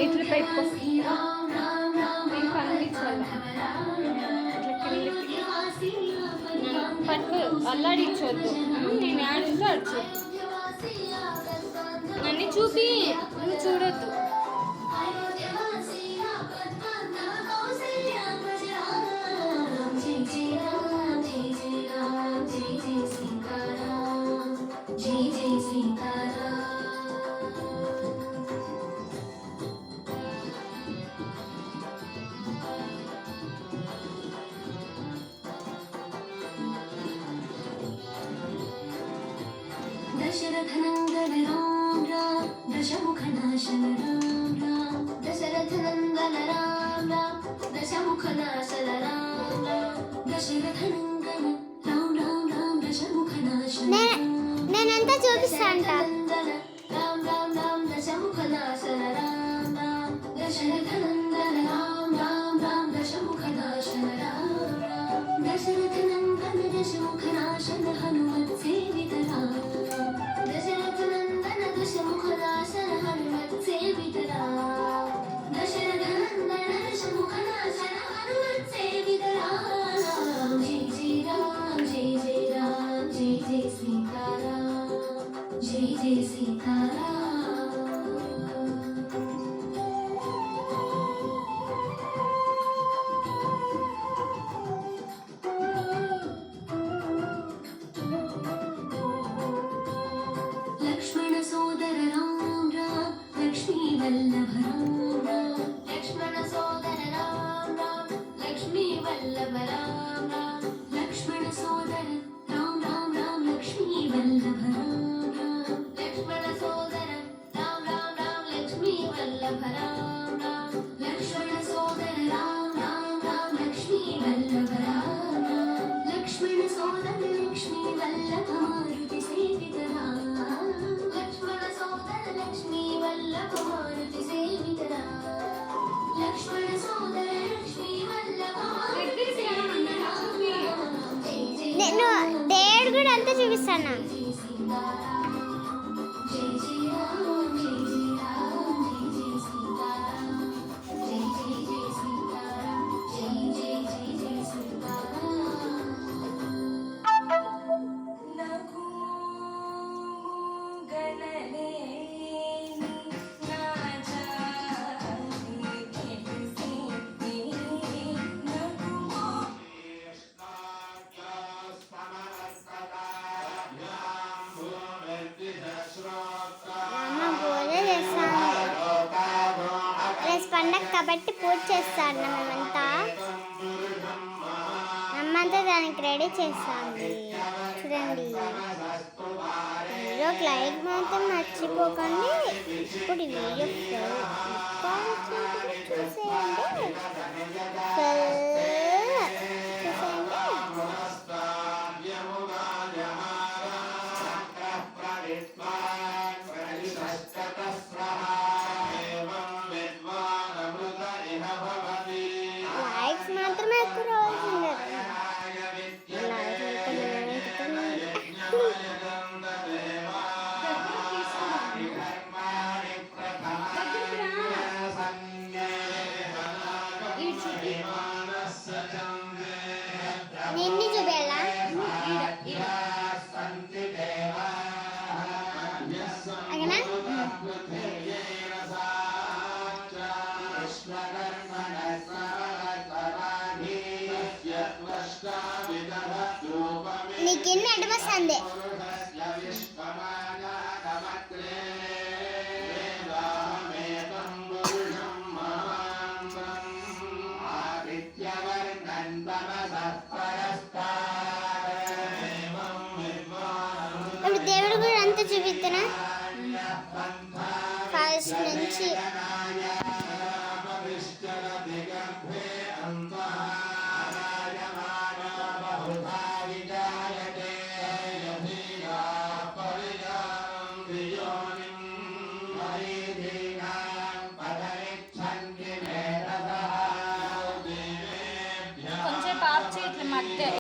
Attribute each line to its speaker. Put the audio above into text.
Speaker 1: ఇట్లా పెట్టుకో, నేను కనిపించాలి పట్టు, అల్లాడించొద్దు, నేను ఆడుతూ అడిచొద్దు, నన్ను చూపి నువ్వు చూడొద్దు.
Speaker 2: दशरथनन्दन राम राम दशमुखनाशन राम राम दशरथनन्दन राम राम दशमुखनाशन राम राम दशरथनन्दन राम राम राम दशमुखनाशन
Speaker 3: నేనంతా చూపిస్తాంట.
Speaker 2: राम राम राम दशमुखनाशन राम राम दशरथनन्दन राम राम राम दशमुखनाशन राम राम दशरथनन्दन दशमुखनाशन हनुमत सेवित राम दशरथनन्दन दशमुखनाशन हनुमत सेवित राम दशरथनन्दन दशमुखनाशन हनुमत सेवित राम जय जय राम जय जय राम जय जय सीताराम जय जय सीताराम लक्ष्मण सोदर राम राम लक्ष्मी वल्लभ राम राम लक्ष्मण सोदर राम राम लक्ष्मी वल्लभ राम राम लक्ष्मण सोदर राम राम राम लक्ष्मी वल्लभ राम राम लक्ष्मण सोदर राम राम राम लक्ष्मी वल्लभ राम राम लक्ष्मण सोदर राम राम राम लक्ष्मी वल्लभ राम राम लक्ष्मण सोदर लक्ष्मी वल्लभ मारुति सेवित राम लक्ष्मण सोदर लक्ष्मी वल्लभ मारुति सेवित राम लक्ष्मण सोदर लक्ष्मी वल्लभ मारुति सेवित राम जय जय
Speaker 3: నేను దేవుడు కూడా అంతా చూపిస్తాను.
Speaker 2: जय सीताराम जय जय राम जय जय राम जय जय सीताराम जय जय जय सीताराम जय जय जय जय सीताराम लघु गणने
Speaker 3: అమ్మ పూజ చేస్తాను. రేపు పండగ కాబట్టి పూజ చేస్తాను. మేమంతా అమ్మంతా దానికి రెడీ చేస్తాంది. చూడండి, వీడియోకి లైక్ మాత్రం మర్చిపోకండి. ఇప్పుడు వీడియో చూసేయండి. లైక్స్ మాత్రమే ఎక్కువ రావాల్సిందే. నిన్ను చూపేలా అగనా నీకెన్ని అడ్డమొస్తుంది. ఇప్పుడు దేవుడు కూడా అంతా చూపిస్తున్నా ఫస్ట్ నుంచి